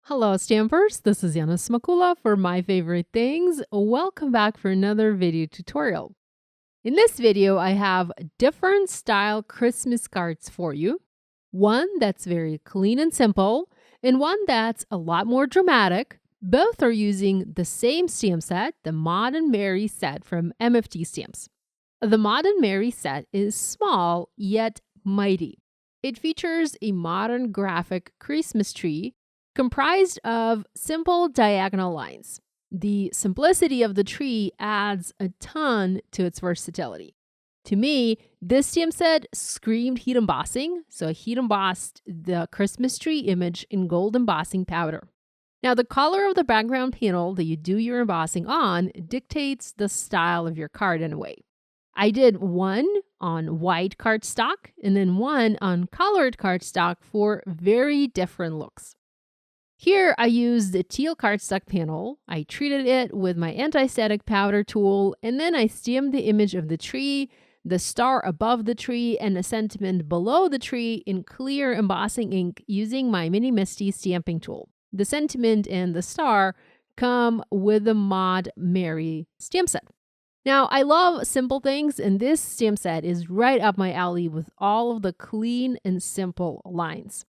Hello, Stampers. This is Yana Smakula for My Favorite Things. Welcome back for another video tutorial. In this video, I have different style Christmas cards for you. One that's very clean and simple, and one that's a lot more dramatic. Both are using the same stamp set, the Maud and Mary set from MFT Stamps. The Maud and Mary set is small yet mighty. It features a modern graphic Christmas tree comprised of simple diagonal lines. The simplicity of the tree adds a ton to its versatility. To me, this stamp set screamed heat embossing, so I heat embossed the Christmas tree image in gold embossing powder. Now, the color of the background panel that you do your embossing on dictates the style of your card in a way. I did one on white cardstock and then one on colored cardstock for very different looks. Here, I used the teal cardstock panel. I treated it with my anti-static powder tool, and then I stamped the image of the tree, the star above the tree, and the sentiment below the tree in clear embossing ink using my Mini Misty stamping tool. The sentiment and the star come with the Maud Mary stamp set. Now, I love simple things, and this stamp set is right up my alley with all of the clean and simple lines.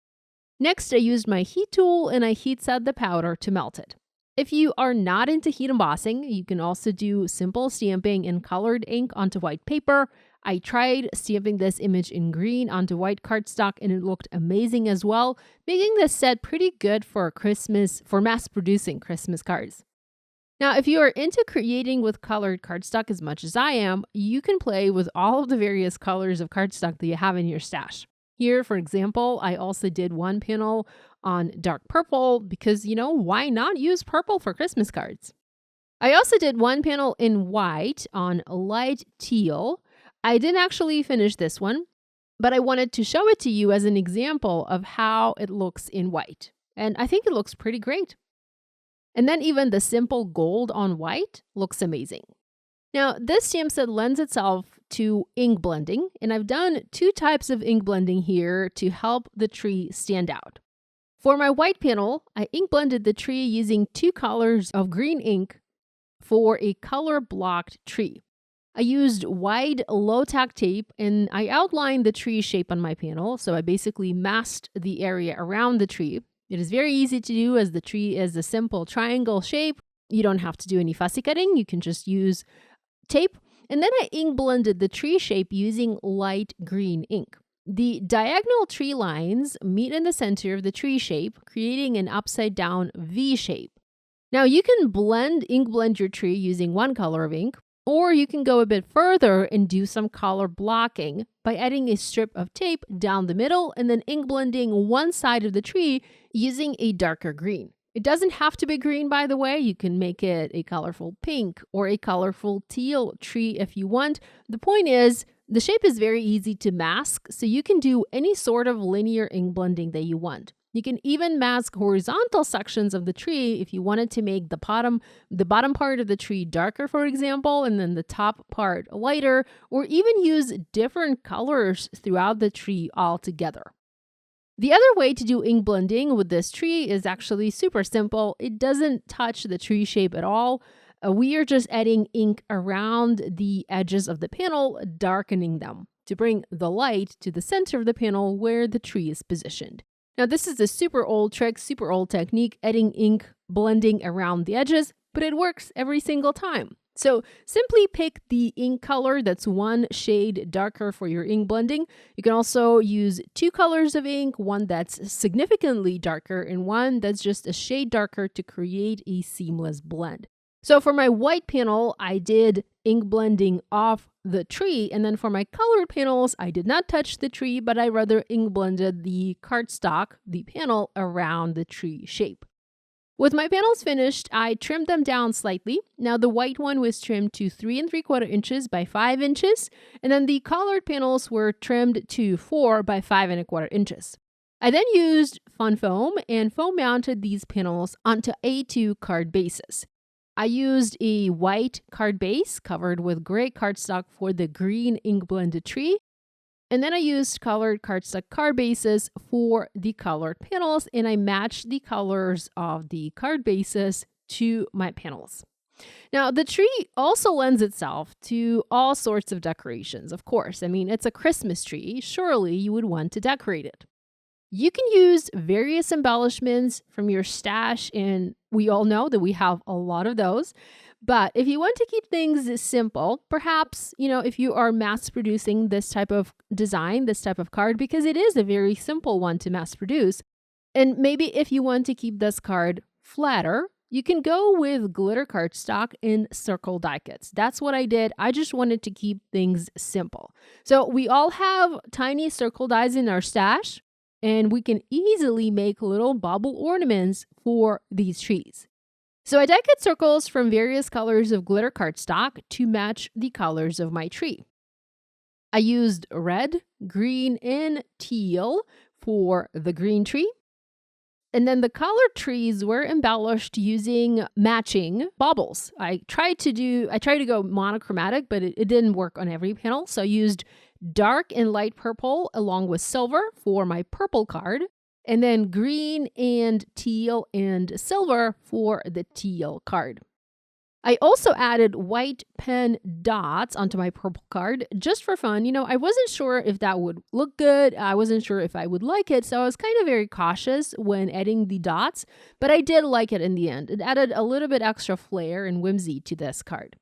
Next, I used my heat tool and I heat set the powder to melt it. If you are not into heat embossing, you can also do simple stamping in colored ink onto white paper. I tried stamping this image in green onto white cardstock and it looked amazing as well, making this set pretty good for mass-producing Christmas cards. Now, if you are into creating with colored cardstock as much as I am, you can play with all of the various colors of cardstock that you have in your stash. Here, for example, I also did one panel on dark purple because, why not use purple for Christmas cards? I also did one panel in white on light teal. I didn't actually finish this one, but I wanted to show it to you as an example of how it looks in white. And I think it looks pretty great. And then even the simple gold on white looks amazing. Now, this stamp set lends itself to ink blending, and I've done two types of ink blending here to help the tree stand out. For my white panel, I ink blended the tree using two colors of green ink for a color-blocked tree. I used wide, low-tack tape, and I outlined the tree shape on my panel, so I basically masked the area around the tree. It is very easy to do as the tree is a simple triangle shape. You don't have to do any fussy cutting. You can just use tape, and then I ink blended the tree shape using light green ink. The diagonal tree lines meet in the center of the tree shape, creating an upside down V shape. Now you can ink blend your tree using one color of ink, or you can go a bit further and do some color blocking by adding a strip of tape down the middle and then ink blending one side of the tree using a darker green. It doesn't have to be green, by the way. You can make it a colorful pink or a colorful teal tree if you want. The point is, the shape is very easy to mask, so you can do any sort of linear ink blending that you want. You can even mask horizontal sections of the tree if you wanted to make the bottom part of the tree darker, for example, and then the top part lighter, or even use different colors throughout the tree altogether. The other way to do ink blending with this tree is actually super simple. It doesn't touch the tree shape at all. We are just adding ink around the edges of the panel, darkening them to bring the light to the center of the panel where the tree is positioned. Now, this is a super old trick, super old technique, adding ink blending around the edges, but it works every single time. So simply pick the ink color that's one shade darker for your ink blending. You can also use two colors of ink, one that's significantly darker and one that's just a shade darker to create a seamless blend. So for my white panel, I did ink blending off the tree, and then for my colored panels, I did not touch the tree, but I rather ink blended the cardstock, the panel, around the tree shape. With my panels finished, I trimmed them down slightly. Now the white one was trimmed to 3 3/4 inches by 5 inches, and then the colored panels were trimmed to 4 by 5 1/4 inches. I then used fun foam and foam mounted these panels onto A2 card bases. I used a white card base covered with gray cardstock for the green ink blended tree. And then I used colored cardstock card bases for the colored panels, and I matched the colors of the card bases to my panels. Now, the tree also lends itself to all sorts of decorations, of course. I mean, it's a Christmas tree. Surely you would want to decorate it. You can use various embellishments from your stash, and we all know that we have a lot of those. But if you want to keep things simple, perhaps, if you are mass producing this type of design, this type of card, because it is a very simple one to mass produce, and maybe if you want to keep this card flatter, you can go with glitter cardstock and circle die cuts. That's what I did. I just wanted to keep things simple. So we all have tiny circle dies in our stash, and we can easily make little bubble ornaments for these trees. So I die cut circles from various colors of glitter cardstock to match the colors of my tree. I used red, green, and teal for the green tree. And then the colored trees were embellished using matching baubles. I tried to go monochromatic, but it didn't work on every panel. So I used dark and light purple along with silver for my purple card, and then green and teal and silver for the teal card. I also added white pen dots onto my purple card just for fun. I wasn't sure if that would look good. I wasn't sure if I would like it. So I was kind of very cautious when adding the dots, but I did like it in the end. It added a little bit extra flair and whimsy to this card.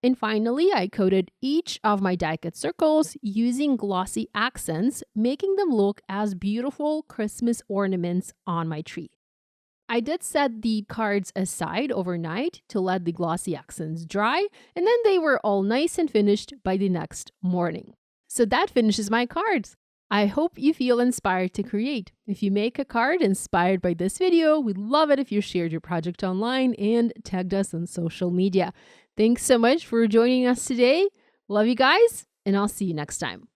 And finally, I coated each of my die cut circles using glossy accents, making them look as beautiful Christmas ornaments on my tree. I did set the cards aside overnight to let the glossy accents dry, and then they were all nice and finished by the next morning. So that finishes my cards. I hope you feel inspired to create. If you make a card inspired by this video, we'd love it if you shared your project online and tagged us on social media. Thanks so much for joining us today. Love you guys, and I'll see you next time.